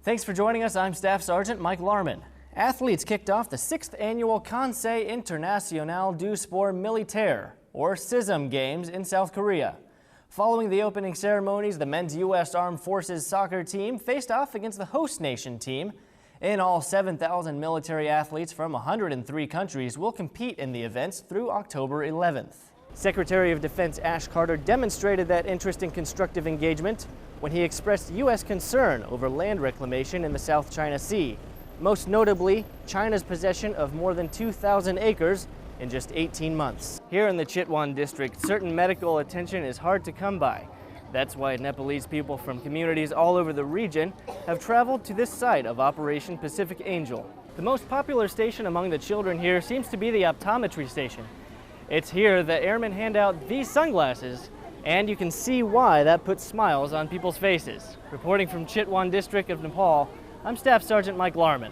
Thanks for joining us. I'm Staff Sergeant Mike Lahrman. Athletes kicked off the 6th annual Conseil International du Sport Militaire, or CISM Games in South Korea. Following the opening ceremonies, the men's U.S. Armed Forces soccer team faced off against the host nation team. In all, 7,000 military athletes from 103 countries will compete in the events through October 11th. Secretary of Defense Ash Carter demonstrated that interest in constructive engagement when he expressed U.S. concern over land reclamation in the South China Sea, most notably China's possession of more than 2,000 acres in just 18 months. Here in the Chitwan district, certain medical attention is hard to come by. That's why Nepalese people from communities all over the region have traveled to this site of Operation Pacific Angel. The most popular station among the children here seems to be the optometry station. It's here that airmen hand out these sunglasses, and you can see why that puts smiles on people's faces. Reporting from Chitwan district of Nepal, I'm Staff Sergeant Mike Lahrman.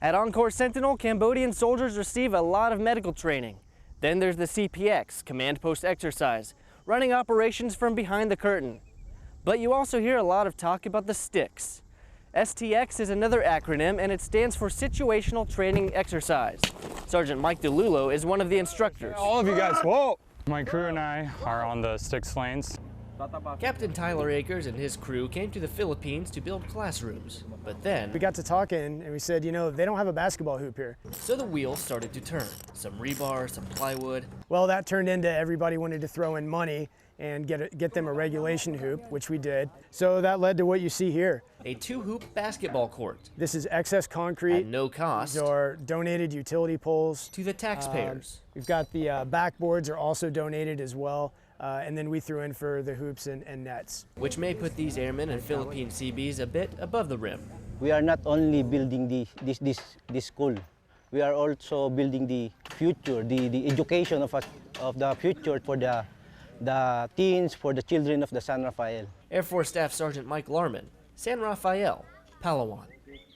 At Encore Sentinel, Cambodian soldiers receive a lot of medical training. Then there's the CPX, Command Post Exercise, running operations from behind the curtain. But you also hear a lot of talk about the sticks. STX is another acronym, and it stands for Situational Training Exercise. Sergeant Mike DeLulo is one of the instructors. All of you guys, whoa! My crew and I are on the sticks lanes. Captain Tyler Akers and his crew came to the Philippines to build classrooms, but then we got to talking and we said, you know, they don't have a basketball hoop here. So the wheels started to turn. Some rebar, some plywood. Well, that turned into everybody wanted to throw in money and get them a regulation hoop, which we did. So that led to what you see here. A 2-hoop basketball court. This is excess concrete. At no cost. These are donated utility poles. To the taxpayers. We've got the backboards are also donated as well. And then we threw in for the hoops and nets. Which may put these airmen and Philippine CBs a bit above the rim. We are not only building this school, we are also building the future, the education of the future for the teens, for the children of the San Rafael. Air Force Staff Sergeant Mike Lahrman, San Rafael, Palawan.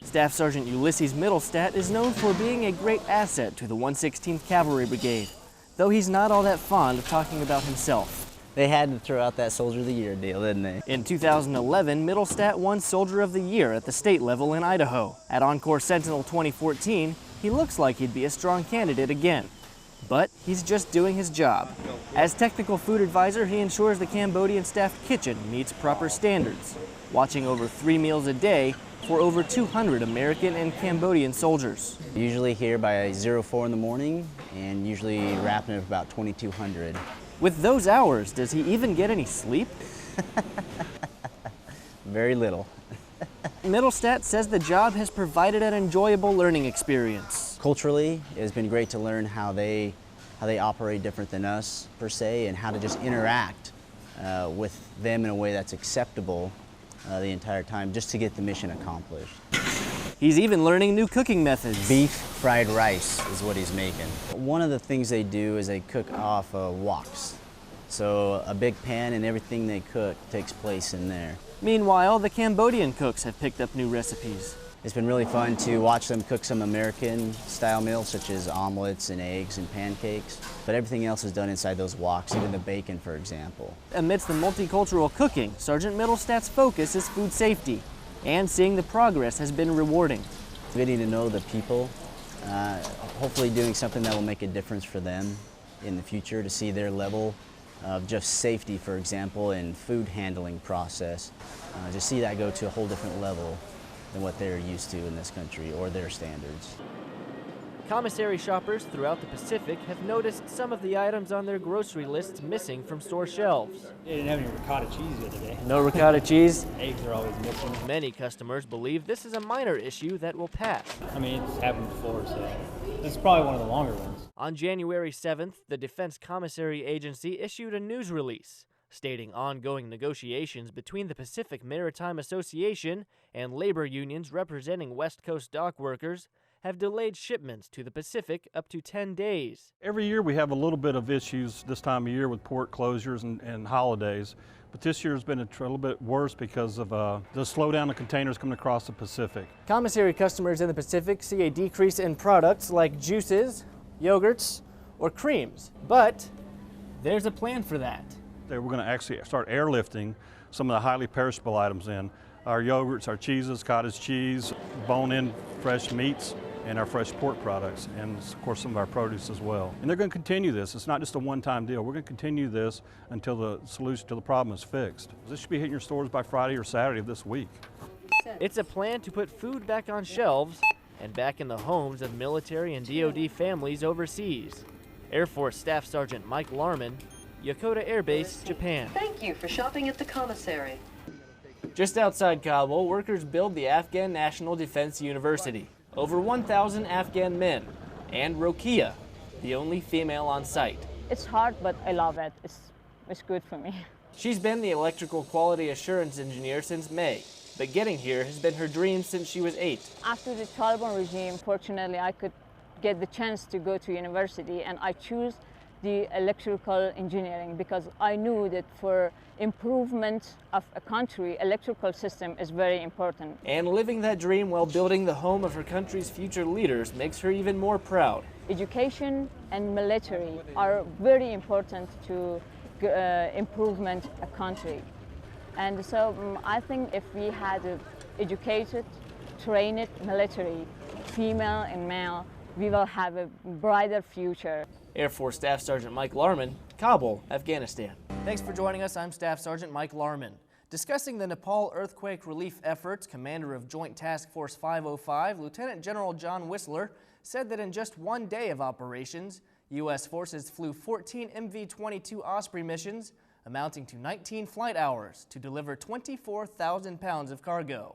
Staff Sergeant Ulysses Middlestat is known for being a great asset to the 116th Cavalry Brigade, though he's not all that fond of talking about himself. They had to throw out that Soldier of the Year deal, didn't they? In 2011, Middlestat won Soldier of the Year at the state level in Idaho. At Encore Sentinel 2014, he looks like he'd be a strong candidate again. But he's just doing his job. As technical food advisor, he ensures the Cambodian staff kitchen meets proper standards, watching over 3 meals a day for over 200 American and Cambodian soldiers. Usually here by 04 in the morning and usually wrapping at about 2200. With those hours, does he even get any sleep? Very little. Middlestat says the job has provided an enjoyable learning experience. Culturally, it's been great to learn how they operate different than us, per se, and how to just interact with them in a way that's acceptable the entire time, just to get the mission accomplished. He's even learning new cooking methods. Beef fried rice is what he's making. One of the things they do is they cook off woks. So a big pan and everything they cook takes place in there. Meanwhile, the Cambodian cooks have picked up new recipes. It's been really fun to watch them cook some American-style meals, such as omelets and eggs and pancakes. But everything else is done inside those woks, even the bacon, for example. Amidst the multicultural cooking, Sergeant Middlestat's focus is food safety, and seeing the progress has been rewarding. Getting to know the people, hopefully doing something that will make a difference for them in the future, to see their level of just safety, for example, and food handling process, to see that go to a whole different level than what they're used to in this country or their standards. Commissary shoppers throughout the Pacific have noticed some of the items on their grocery lists missing from store shelves. They didn't have any ricotta cheese the other day. No ricotta cheese? Eggs are always missing. Many customers believe this is a minor issue that will pass. I mean, it's happened before, so this is probably one of the longer ones. On January 7th, the Defense Commissary Agency issued a news release stating ongoing negotiations between the Pacific Maritime Association and labor unions representing West Coast dock workers have delayed shipments to the Pacific up to 10 days. Every year we have a little bit of issues this time of year with port closures and holidays, but this year has been a little bit worse because of the slowdown of containers coming across the Pacific. Commissary customers in the Pacific see a decrease in products like juices, yogurts, or creams, but there's a plan for that. We're going to actually start airlifting some of the highly perishable items in. our yogurts, our cheeses, cottage cheese, bone-in fresh meats, and our fresh pork products, and of course some of our produce as well. And they're going to continue this. It's not just a one-time deal. We're going to continue this until the solution to the problem is fixed. This should be hitting your stores by Friday or Saturday of this week. It's a plan to put food back on shelves and back in the homes of military and DoD families overseas. Air Force Staff Sergeant Mike Lahrman, Yokota Air Base, Japan. Thank you for shopping at the commissary. Just outside Kabul, workers build the Afghan National Defense University. Over 1,000 Afghan men, and Rokia, the only female on site. It's hard, but I love it. It's good for me. She's been the electrical quality assurance engineer since May, but getting here has been her dream since she was 8. After the Taliban regime, fortunately, I could get the chance to go to university, and I chose the electrical engineering because I knew that for improvement of a country, electrical system is very important. And living that dream while building the home of her country's future leaders makes her even more proud. Education and military are very important to improvement a country. And so I think if we had educated, trained military, female and male, we will have a brighter future. Air Force Staff Sergeant Mike Lahrman, Kabul, Afghanistan. Thanks for joining us. I'm Staff Sergeant Mike Lahrman. Discussing the Nepal earthquake relief efforts, Commander of Joint Task Force 505, Lieutenant General John Whistler, said that in just one day of operations, U.S. forces flew 14 MV-22 Osprey missions, amounting to 19 flight hours, to deliver 24,000 pounds of cargo.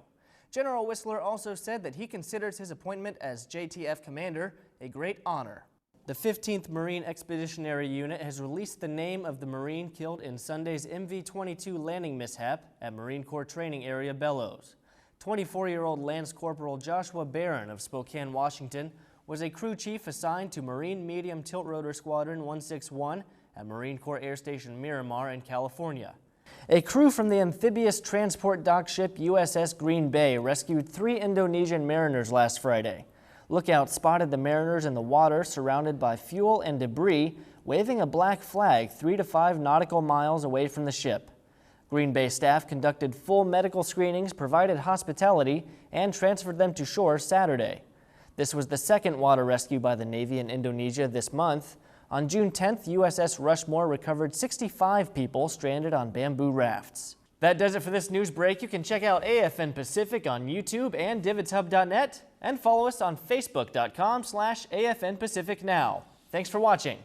General Whistler also said that he considers his appointment as JTF Commander a great honor. The 15th Marine Expeditionary Unit has released the name of the Marine killed in Sunday's MV-22 landing mishap at Marine Corps Training Area Bellows. 24-year-old Lance Corporal Joshua Barron of Spokane, Washington, was a crew chief assigned to Marine Medium Tilt Rotor Squadron 161 at Marine Corps Air Station Miramar in California. A crew from the amphibious transport dock ship USS Green Bay rescued 3 Indonesian mariners last Friday. Lookouts spotted the mariners in the water surrounded by fuel and debris, waving a black flag 3 to 5 nautical miles away from the ship. Green Bay staff conducted full medical screenings, provided hospitality, and transferred them to shore Saturday. This was the second water rescue by the Navy in Indonesia this month. On June 10th, USS Rushmore recovered 65 people stranded on bamboo rafts. That does it for this news break. You can check out AFN Pacific on YouTube and DivitsHub.net and follow us on Facebook.com/AFN Pacific Now. Thanks for watching.